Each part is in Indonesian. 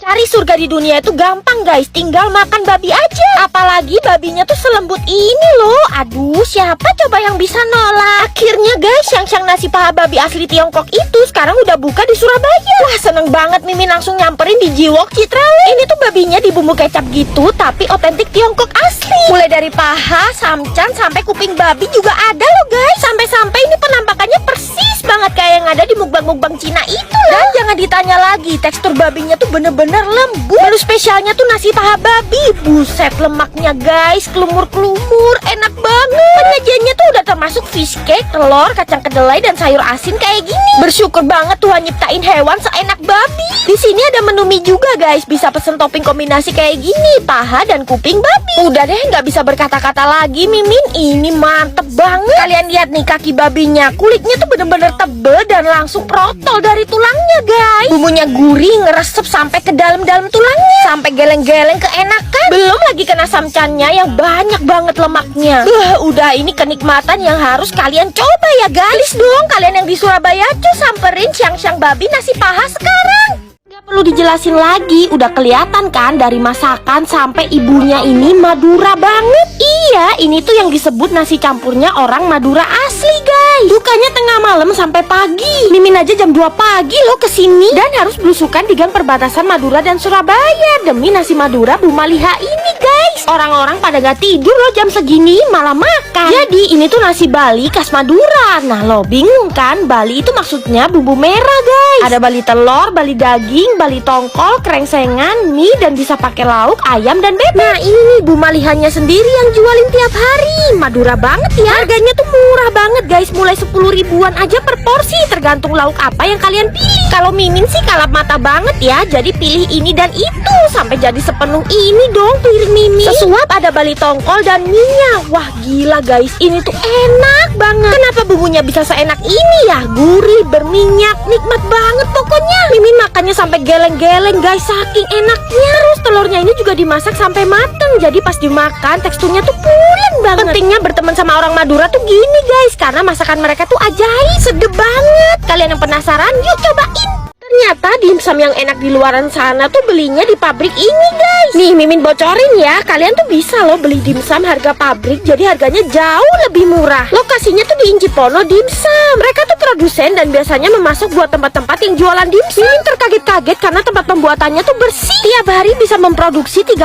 Cari surga di dunia itu gampang guys, tinggal makan babi aja. Apalagi babinya tuh selembut ini loh. Aduh, siapa coba yang bisa nolak? Akhirnya guys, Xiang nasi paha babi asli Tiongkok itu sekarang udah buka di Surabaya. Wah, seneng banget Mimin langsung nyamperin di Jiwok Citrawe. Ini tuh babinya dibumbu kecap gitu, tapi otentik Tiongkok asli. Mulai dari paha, samcan, sampai kuping babi juga ada loh guys. Sampai-sampai ini penampakannya persis banget kayak yang ada di mukbang-mukbang Cina itu loh. Dan jangan ditanya lagi, tekstur babinya tuh bener-bener lembut. Menu spesialnya tuh nasi paha babi. Buset, lemaknya guys, kelumur-kelumur, enak banget. Penyajiannya tuh udah termasuk fish cake, telur, kacang kedelai, dan sayur asin kayak gini. Bersyukur banget Tuhan nyiptain hewan seenak babi. Di sini ada menu mie juga guys, bisa pesen topping kombinasi kayak gini, paha dan kuping babi. Udah deh, nggak bisa berkata-kata lagi Mimin, ini mantep banget. Kalian lihat nih kaki babinya, kulitnya tuh bener-bener tebel dan langsung protol dari tulangnya guys. Bumbunya gurih, ngeresep sampai ke dalam-dalam tulangnya, sampai geleng-geleng keenakan. Belum lagi kena samcannya yang banyak banget lemaknya. Udah ini kenikmatan yang harus kalian coba ya guys. Dong kalian yang di Surabaya tuh samperin Xiang babi nasi paha sekarang. Gak perlu dijelasin lagi, udah kelihatan kan dari masakan sampai ibunya ini Madura banget. Iya, ini tuh yang disebut nasi campurnya orang Madura asli guys. Bukanya tengah malam sampai pagi. Mimin aja jam 2 pagi loh kesini, dan harus belusukan di gang perbatasan Madura dan Surabaya demi nasi Madura Bu Maliha ini guys. Orang-orang pada gak tidur loh jam segini, malah makan. Jadi ini tuh nasi Bali khas Madura. Nah lo bingung kan, Bali itu maksudnya bumbu merah guys. Ada Bali telur, Bali daging, Bali tongkol, krengsengan, mie, dan bisa pakai lauk, ayam, dan bebek. Nah ini Bu Malihanya sendiri yang jualin tiap hari. Madura banget ya. Harganya tuh murah banget guys, mulai 10 ribuan aja per porsi, tergantung lauk apa yang kalian pilih. Kalau Mimin sih kalap mata banget ya, jadi pilih ini dan itu. Sampai jadi sepenuh ini dong piring Mimin. Sesuap ada Bali tongkol dan minyak. Wah gila guys, ini tuh enak banget. Kenapa bumbunya bisa seenak ini ya? Gurih, berminyak, nikmat banget pokoknya. Mimin makannya sampai geleng-geleng guys, saking enaknya. Terus telurnya ini juga dimasak sampai mateng, jadi pas dimakan teksturnya tuh pulen banget. Pentingnya berteman sama orang Madura tuh gini guys, karena masakan mereka tuh ajaib, sedep banget. Kalian yang penasaran, yuk cobain. Ternyata dimsum yang enak di luaran sana tuh belinya di pabrik ini guys. Nih Mimin bocorin ya, kalian tuh bisa loh beli dimsum harga pabrik, jadi harganya jauh lebih murah. Lokasinya tuh di Injipono Dimsum. Mereka tuh produsen dan biasanya memasok buat tempat-tempat yang jualan dimsum. Mimin terkaget-kaget karena tempat pembuatannya tuh bersih. Tiap hari bisa memproduksi 30.000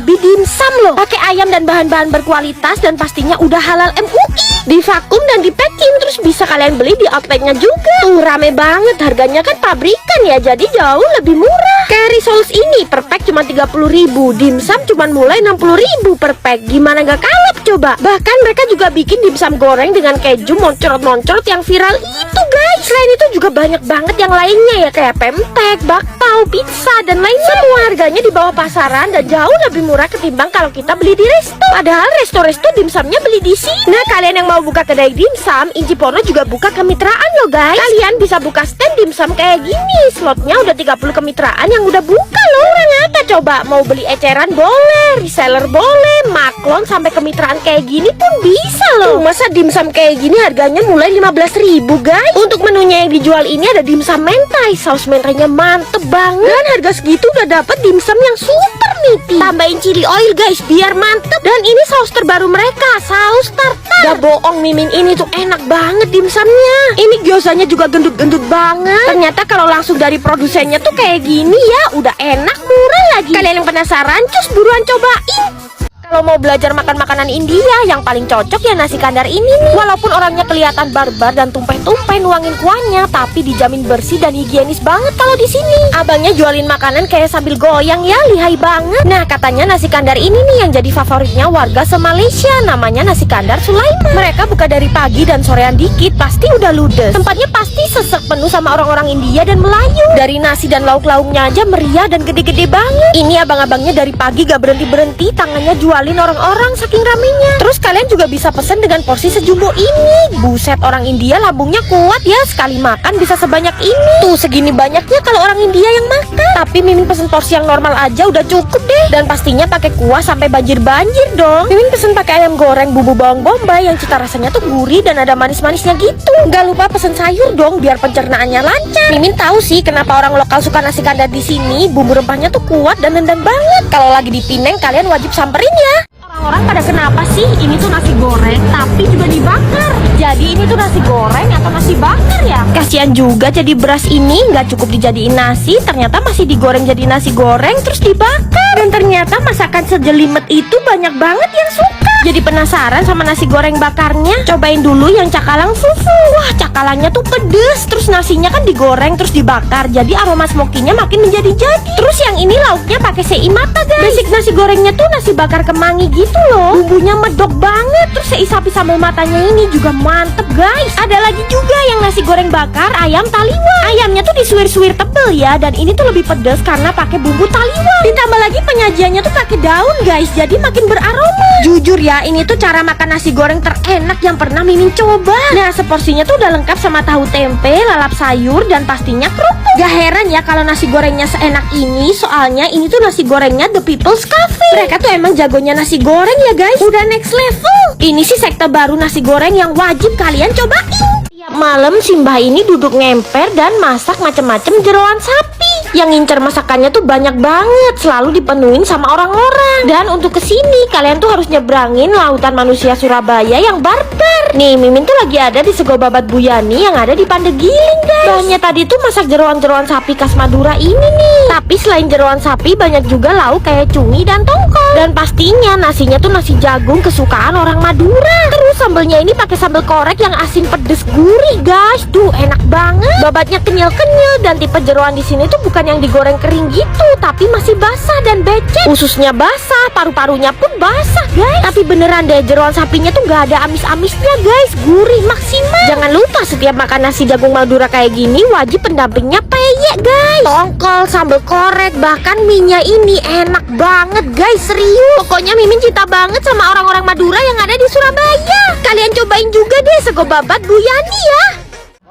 lebih dimsum loh. Pakai ayam dan bahan-bahan berkualitas, dan pastinya udah halal MUI. Divakum dan di packing, terus bisa kalian beli di outletnya juga. Tuh rame banget, harganya kan pabrikan ya, jadi jauh lebih murah. Kayak Risoles ini per pack cuma 30.000, dimsum cuma mulai 60.000 per pack. Gimana gak kalap coba? Bahkan mereka juga bikin dimsum goreng dengan keju moncrot-moncrot yang viral itu guys. Selain itu juga banyak banget yang lainnya ya, kayak pempek, bakpao, pizza, dan lainnya. Semua harganya di bawah pasaran dan jauh lebih murah ketimbang kalau kita beli di resto. Padahal resto-resto dimsumnya beli di sini. Nah kalian yang mau buka kedai dimsum, Injipono juga buka kemitraan loh guys. Kalian bisa buka stand dimsum kayak gini. Slotnya udah 30 kemitraan yang udah buka loh. Kurang apa coba? Mau beli eceran boleh, reseller boleh, maklon, sampai kemitraan kayak gini pun bisa loh. Masa dimsum kayak gini harganya mulai 15.000 guys. Untuk menunya yang dijual ini ada dimsum mentai. Saus mentainya mantep banget, dan harga segitu udah dapet dimsum yang super niti. Tambahin chili oil guys biar mantep. Dan ini saus terbaru mereka, saus tartar. Gak bohong Mimin, ini tuh enak banget dimsumnya. Ini gyozanya juga gendut-gendut banget. Ternyata kalau langsung dari produsennya tuh kayak gini ya, udah enak, murah lagi. Kalian yang penasaran, cus buruan cobain. Kalau mau belajar makan makanan India, yang paling cocok ya nasi kandar ini nih. Walaupun orangnya kelihatan barbar dan tumpeh-tumpeh nuangin kuahnya, tapi dijamin bersih dan higienis banget kalau di sini. Abangnya jualin makanan kayak sambil goyang ya, lihai banget. Nah katanya nasi kandar ini nih yang jadi favoritnya warga se-Malaysia, namanya nasi kandar Sulaiman. Mereka buka dari pagi dan sorean dikit pasti udah ludes. Tempatnya pasti sesek penuh sama orang-orang India dan Melayu. Dari nasi dan lauk-lauknya aja meriah dan gede-gede banget. Ini abang-abangnya dari pagi gak berhenti-berhenti, tangannya jual ditimpalin orang-orang saking ramenya. Terus kalian juga bisa pesen dengan porsi sejumbo ini. Buset, orang India lambungnya kuat ya, sekali makan bisa sebanyak ini. Tuh segini banyaknya kalau orang India yang makan. Tapi Mimin pesen porsi yang normal aja udah cukup deh. Dan pastinya pakai kuah sampai banjir-banjir dong. Mimin pesen pakai ayam goreng bumbu bawang bombay yang cita rasanya tuh gurih dan ada manis-manisnya gitu. Gak lupa pesen sayur dong biar pencernaannya lancar. Mimin tahu sih kenapa orang lokal suka nasi kandar di sini. Bumbu rempahnya tuh kuat dan nendang banget. Kalau lagi di Pineng kalian wajib samperin ya. Orang-orang pada kenapa sih ini tuh nasi goreng tapi juga dibakar? Jadi ini tuh nasi goreng atau nasi bakar ya? Kasian juga jadi beras ini nggak cukup dijadiin nasi, ternyata masih digoreng jadi nasi goreng terus dibakar. Dan ternyata masakan sejelimet itu banyak banget yang suka. Jadi penasaran sama nasi goreng bakarnya? Cobain dulu yang cakalang fufu. Wah, cakalannya tuh pedes. Terus nasinya kan digoreng terus dibakar, jadi aroma smokinya makin menjadi-jadi. Terus yang ini lauknya pakai sei mata guys. Basic nasi gorengnya tuh nasi bakar kemangi gitu loh. Bumbunya medok banget. Terus sei sapi sambal matanya ini juga mantep guys. Ada lagi juga yang nasi goreng bakar ayam taliwang. Ayamnya tuh disuir-suir tebel ya, dan ini tuh lebih pedes karena pakai bumbu taliwang. Ditambah lagi penyajiannya tuh pakai daun guys, jadi makin beraroma. Jujur ya, ini tuh cara makan nasi goreng terenak yang pernah Mimin coba. Nah, seporsinya tuh udah lengkap sama tahu tempe, lalap sayur, dan pastinya kerupuk. Gak heran ya kalau nasi gorengnya seenak ini, soalnya ini tuh nasi gorengnya The People's Cafe. Mereka tuh emang jagonya nasi goreng ya guys, udah next level. Ini sih sekte baru nasi goreng yang wajib kalian cobain. Tiap malam Simbah ini duduk ngemper dan masak macem-macem jeroan sapi. Yang ngincer masakannya tuh banyak banget, selalu dipenuhin sama orang-orang. Dan untuk kesini kalian tuh harus nyebrangin lautan manusia Surabaya yang barbar. Nih Mimin tuh lagi ada di Sego Babat Bu Yani yang ada di Pandegiling guys. Bahannya tadi tuh masak jeroan-jeroan sapi khas Madura ini nih. Tapi selain jeroan sapi banyak juga lauk kayak cumi dan tongkol. Dan pastinya nasinya tuh nasi jagung kesukaan orang Madura. Terus sambelnya ini pakai sambal korek yang asin pedes gurih guys. Duh enak banget. Babatnya kenyal-kenyal dan tipe jeroan di sini tuh bukan yang digoreng kering gitu, tapi masih basah dan becek. Ususnya basah, paru-parunya pun basah guys. Tapi beneran deh jeroan sapinya tuh gak ada amis-amisnya guys, gurih maksimal. Jangan lupa setiap makan nasi jagung Madura kayak gini wajib pendampingnya peyek guys. Tongkol, sambal korek, bahkan minyak ini enak banget guys, serius. Pokoknya Mimin cinta banget sama orang-orang Madura yang ada di Surabaya. Kalian cobain juga deh Sego Babat Bu Yani ya.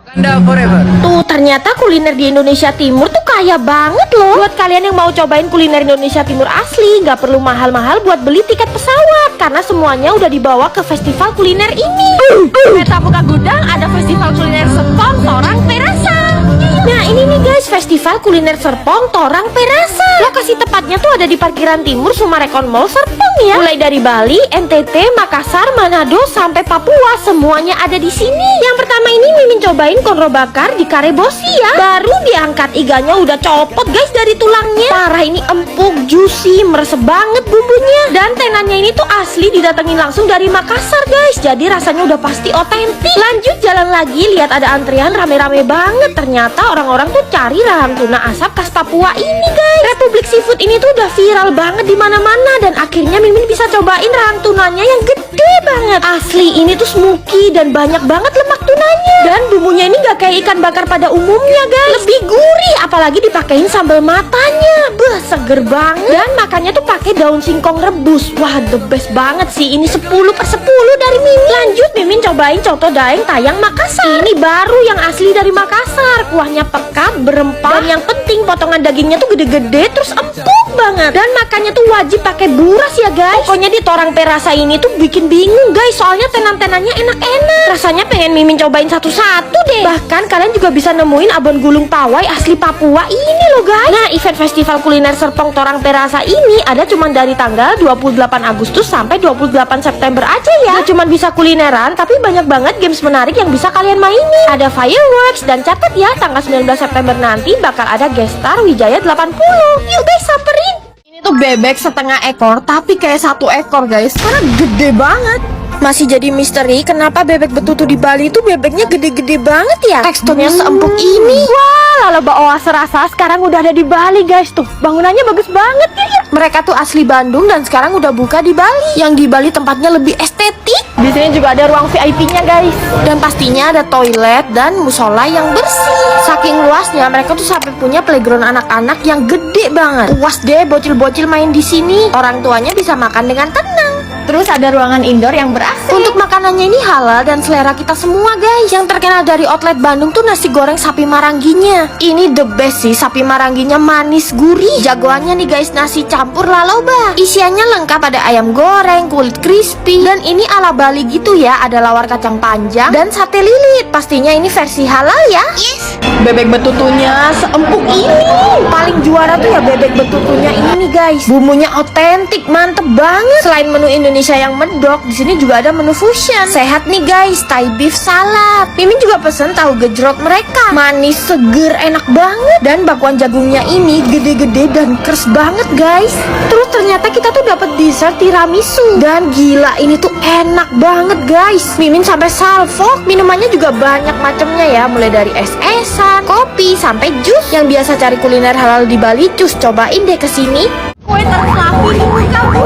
Wakanda forever. Tuh ternyata kuliner di Indonesia Timur tuh kaya banget loh. Buat kalian yang mau cobain kuliner Indonesia Timur asli, nggak perlu mahal-mahal buat beli tiket pesawat, karena semuanya udah dibawa ke festival kuliner ini. Meta buka gudang ada festival kuliner Serpong Torang Perasa. Nah ini nih guys, festival kuliner Serpong Torang Perasa. Lokasi tepatnya tuh ada di parkiran timur Sumarekon Mall Serpong ya. Mulai dari Bali, NTT, Makassar, Manado sampai Papua semuanya ada di sini. Yang pertama ini Mimin cobain konro bakar di Karebosi ya. Baru diangkat iganya udah copot guys dari tulangnya. Parah, ini empuk, juicy, meresep banget bumbunya. Dan tenannya ini tuh asli didatengin langsung dari Makassar guys, jadi rasanya udah pasti otentik. Lanjut jalan lagi, lihat ada antrian rame-rame banget. Ternyata orang-orang tuh cari rahang tuna asap khas Papua ini guys. Republik Seafood ini tuh udah viral banget di mana-mana, dan akhirnya Mimin bisa cobain rahang tunanya yang gede banget. Asli ini tuh smoky dan banyak banget lemak tunanya. Dan bumbunya ini gak kayak ikan bakar pada umumnya guys, lebih gurih, apalagi dipakein sambal matanya. Beuh, seger banget. Dan makannya tuh pakai daun singkong rebus. Wah, the best banget sih. Ini 10/10 dari Mimin. Lanjut Mimin cobain coto daeng tayang Makassar. Ini baru yang asli dari Makassar. Kuahnya pekat, berempah, dan yang penting potongan dagingnya tuh gede-gede terus empuk banget. Dan makannya tuh wajib pakai buras ya guys. Pokoknya di Torang Perasa ini tuh bikin bingung guys, soalnya tenan-tenannya enak-enak. Rasanya pengen Mimin cobain satu-satu deh. Bahkan kalian juga bisa nemuin abon gulung pawai asli Papua ini loh guys. Nah, event festival kuliner Serpong Torang Perasa ini ada cuman dari tanggal 28 Agustus sampai 28 September aja ya. Gak cuman bisa kulineran, tapi banyak banget games menarik yang bisa kalian mainin. Ada fireworks, dan catat ya tanggal 19 September nanti bakal ada guest star Wijaya 80. Yuk guys samperin. Ini tuh bebek setengah ekor tapi kayak 1 ekor guys, karena gede banget. Masih jadi misteri kenapa bebek betutu di Bali itu bebeknya gede-gede banget ya. Teksturnya seempuk ini. Wah, Lalaba Oase rasa sekarang udah ada di Bali guys. Tuh bangunannya bagus banget ya. Mereka tuh asli Bandung dan sekarang udah buka di Bali. Yang di Bali tempatnya lebih estetik. Di sini juga ada ruang VIP-nya guys. Dan pastinya ada toilet dan musola yang bersih. Saking luasnya mereka tuh sampai punya playground anak-anak yang gede banget. Puas deh bocil-bocil main di sini. Orang tuanya bisa makan dengan tenang. Terus ada ruangan indoor yang ber-AC. Untuk makanannya ini halal dan selera kita semua guys. Yang terkenal dari outlet Bandung tuh nasi goreng sapi marangginya. Ini the best sih, sapi marangginya manis gurih. Jagoannya nih guys, nasi campur laloba. Isiannya lengkap, ada ayam goreng, kulit crispy. Dan ini ala Bali gitu ya, ada lawar kacang panjang dan sate lilit. Pastinya ini versi halal ya. Yes. Bebek betutunya seempuk ini. Paling juara tuh ya bebek betutunya ini nih guys. Bumbunya otentik, mantep banget. Selain menu Indonesia yang medok, di sini juga ada menu fusion. Sehat nih guys, Thai beef salad. Mimin juga pesen tahu gejrot mereka. Manis, seger, enak banget. Dan bakwan jagungnya ini gede-gede dan kers banget guys. Terus ternyata kita tuh dapat dessert tiramisu. Dan gila ini tuh enak banget guys. Mimin sampai salfok. Minumannya juga banyak macamnya ya, mulai dari es-esan, kopi, sampai jus. Yang biasa cari kuliner halal di Bali, cus cobain deh kesini. Kue terfluffy di kamu.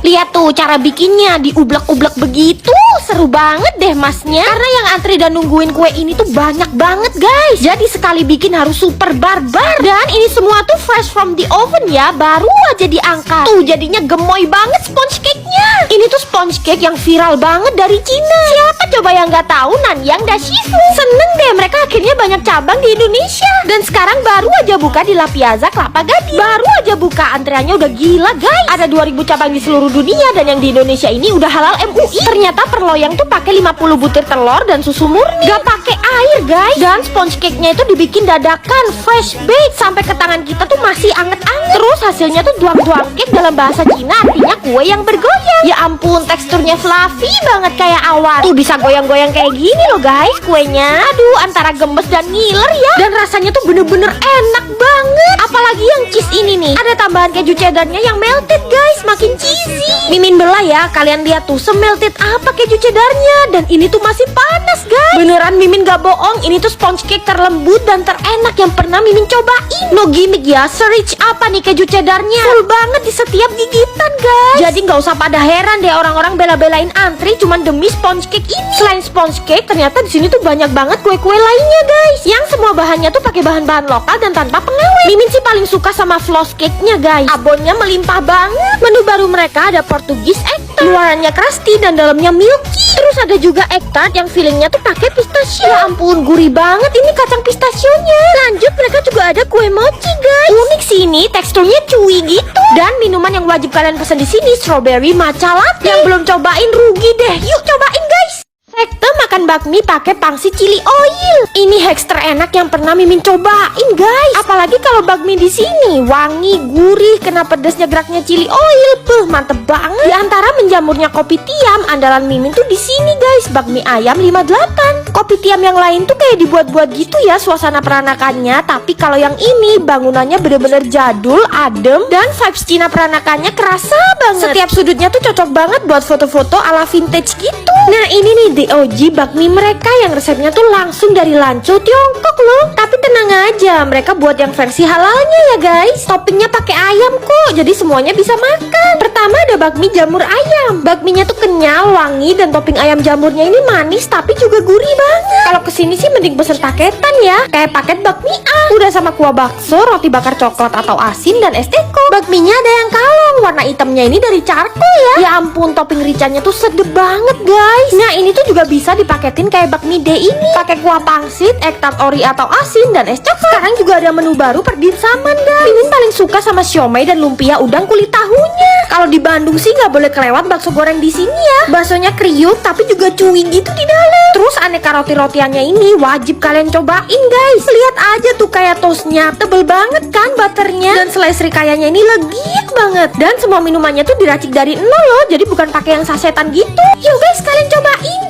Lihat tuh cara bikinnya, diublek-ublek begitu. Seru banget deh masnya. Karena yang antri dan nungguin kue ini tuh banyak banget guys. Jadi sekali bikin harus super barbar. Dan ini semua tuh fresh from the oven ya, baru aja diangkat. Tuh jadinya gemoy banget sponge cake-nya. Ini tuh sponge cake yang viral banget dari Cina. Siapa coba yang nggak tahu Nanyang Dashifu? Seneng deh mereka akhirnya banyak cabang di Indonesia. Dan sekarang baru aja buka di La Piazza Kelapa Gading. Baru aja buka, antreannya udah gila guys. Ada 2000 cabang di seluruh dunia dan yang di Indonesia ini udah halal MUI. Ternyata per loyang tuh pakai 50 butir telur dan susu murni. Gak pakai air guys. Dan sponge cake-nya itu dibikin dadakan, fresh baked, sampai ke tangan kita tuh masih anget-anget. Terus hasilnya tuh duang-duang cake, dalam bahasa Cina artinya kue yang bergoyang. Ya ampun, teksturnya fluffy banget kayak awan. Tuh bisa goyang-goyang kayak gini loh guys kuenya. Aduh, antara gemes dan ngiler ya. Dan rasanya tuh bener-bener enak banget. Apalagi yang cheese ini nih, ada tambahan keju cheddarnya yang melted guys, makin cheesy. Mimin belah ya, kalian lihat tuh semelted apa keju cheddarnya. Dan ini tuh masih panas guys. Beneran Mimin gak bohong, ini tuh sponge cake terlembut dan terenak yang pernah Mimin cobain. No gimmick ya, serich apa nih keju cheddarnya. Full banget di setiap gigitan guys. Jadi gak usah pada heran deh orang-orang bela-belain antri cuman demi sponge cake ini. Selain sponge cake, ternyata di sini tuh banyak banget kue-kue lainnya guys. Yang semua bahannya tuh pakai bahan-bahan lokal dan tanpa pengawet. Mimin sih paling suka sama floss cake-nya guys. Abonnya melimpah banget. Menu baru mereka ada Portugis egg tart, luarannya crusty dan dalamnya milky. Terus ada juga egg tart yang fillingnya tuh pakai pistachio. Ya ampun, gurih banget ini kacang pistasionya. Lanjut mereka juga ada kue mochi guys. Unik sih ini, teksturnya chewy gitu. Dan minuman yang wajib kalian pesen di sini strawberry matcha latte. Yang belum cobain rugi deh. Yuk cobain guys. Sekte makan bakmi pakai pangsit chili oil. Ini hacks terenak yang pernah Mimin cobain guys. Apalagi kalau bakmi di sini wangi, gurih, kena pedasnya geraknya chili oil. Mantep banget. Di antara menjamurnya kopi tiam, andalan Mimin tuh di sini guys, bakmi ayam 58. Kopi tiam yang lain tuh kayak dibuat-buat gitu ya suasana peranakannya. Tapi kalau yang ini bangunannya bener-bener jadul, adem, dan vibes Cina peranakannya kerasa banget. Setiap sudutnya tuh cocok banget buat foto-foto ala vintage gitu. Nah ini nih DOG bakmi mereka yang resepnya tuh langsung dari Lanzhou, Tiongkok loh. Tapi tenang aja, mereka buat yang versi halalnya ya guys. Toppingnya pakai ayam kok, jadi semuanya bisa makan. Pertama ada bakmi jamur ayam. Bakminya tuh kenyal, wangi, dan topping ayam jamurnya ini manis tapi juga gurih banget. Kalau kesini sih mending pesen paketan ya, kayak paket bakmi A. Udah sama kuah bakso, roti bakar coklat atau asin, dan es teko. Bakminya ada yang kalong, warna hitamnya ini dari charcoal ya. Ya ampun, topping ricanya tuh sedep banget guys. Nah ini tuh juga bisa dipaketin kayak bakmi D ini, pakai kuah pangsit, egg tart ori atau asin, dan es coklat. Sekarang juga ada menu baru perdinsaman guys. Mimin paling suka sama siomay dan lumpia udang kulit tahunya. Kalau di Bandung sih nggak boleh kelewat bakso goreng di sini ya. Baksonya kriuk tapi juga chewy gitu di dalam. Terus aneka roti-rotiannya ini wajib kalian cobain guys. Lihat aja tuh kayak toastnya, tebel banget kan butternya. Dan selai serikayanya ini legit banget. Dan semua minumannya tuh diracik dari nol loh, jadi bukan pakai yang sasetan gitu. Yuk guys, kalian cobain.